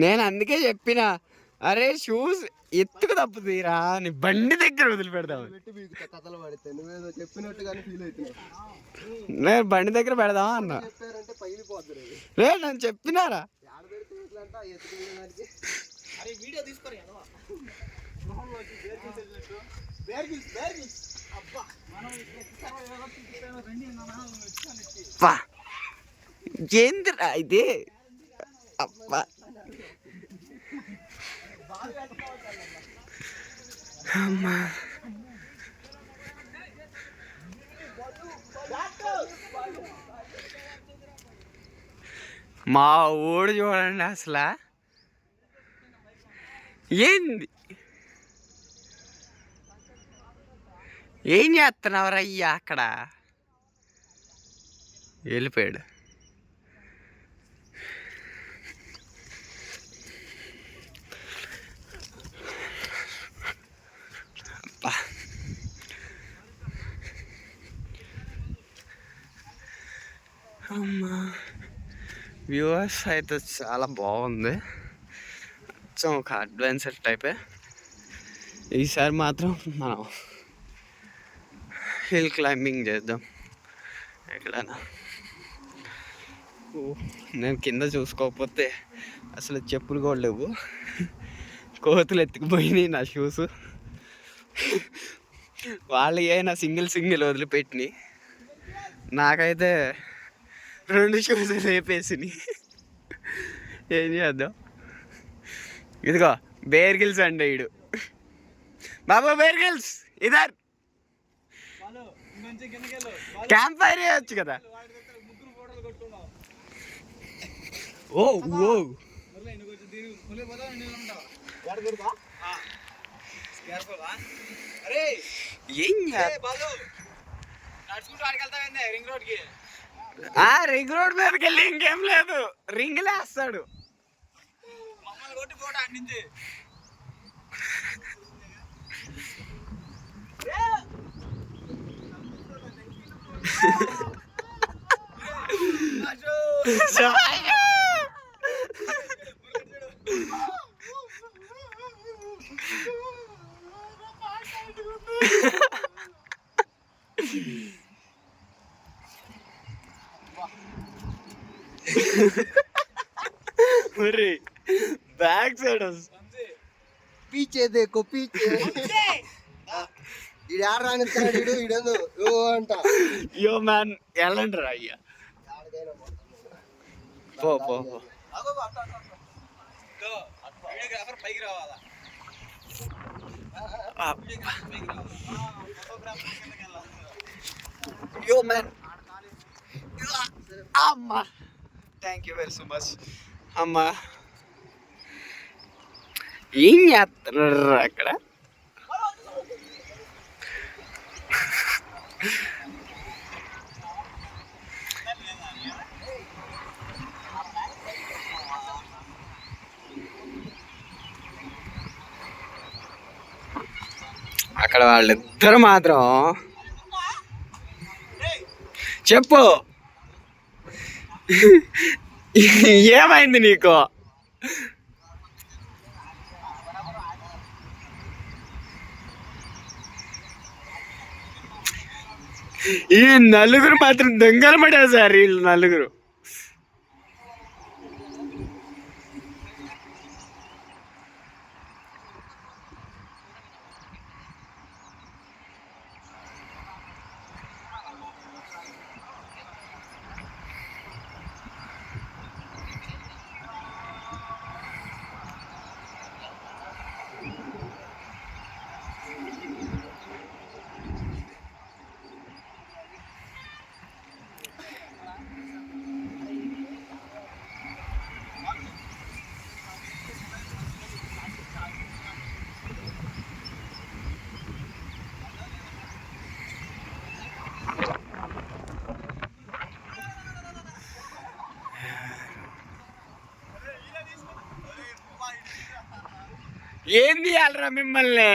నేను అందుకే చెప్పిన, అరే షూస్ ఎత్తుకు తప్పుతీరా నీ బండి దగ్గర వదిలిపెడదాం. నేను బండి దగ్గర పెడదామా అన్నా. లేదు నేను చెప్పినారా. ఏందిరా ఇది అబ్బా. అమ్మా మా ఊడు చూడండి అసలు ఏంది, ఏం చేస్తున్నావు అయ్యా అక్కడ. వెళ్ళిపోయాడు. అమ్మా వ్యూవర్స్ అయితే చాలా బాగుంది. కొంచెం ఒక అడ్వెంచర్ టైపే. ఈసారి మాత్రం మనం హిల్ క్లైంబింగ్ చేద్దాం ఎక్కడైనా. నేను కింద చూసుకోకపోతే అసలు చెప్పులు కూడా లేవు, కోతులు ఎత్తుకుపోయినాయి నా షూస్. వాళ్ళు అయినా సింగిల్ వదిలిపెట్టినాయి, నాకైతే 2 షూస్ లేపేసినాయి. ఏం చేద్దాం. ఇదిగో బేర్ గిల్స్ అండి ఈడు. బాబా బేర్ గిల్స్ ఇదర్ క్యాంప్ ఫైర్ చేయొచ్చు కదా. ఓ ఓ ఏం రింగ్ రోడ్ మీదకి వెళ్ళి ఇంకేం లేదు, రింగ్లే వేస్తాడు. బ్యాక్ సైడ్ పీచే దేకో పీచే. ఇడు ఆడ రానిస్తాడు ఇడు అంట. యో మ్యాన్ వెళ్ళండి రా అయ్యా. పో పో యో మ్యాన్. అమ్మా thank you very so much. అమ్మా ఏం చేస్తున్నారు అక్కడ. అక్కడ వాళ్ళిద్దరు మాత్రం చెప్పు ఏమైంది నీకు. ఈ నలుగురు మాత్రం దొంగలు పడారు సార్. వీళ్ళు నలుగురు ఏం తీయాలరా మిమ్మల్ని.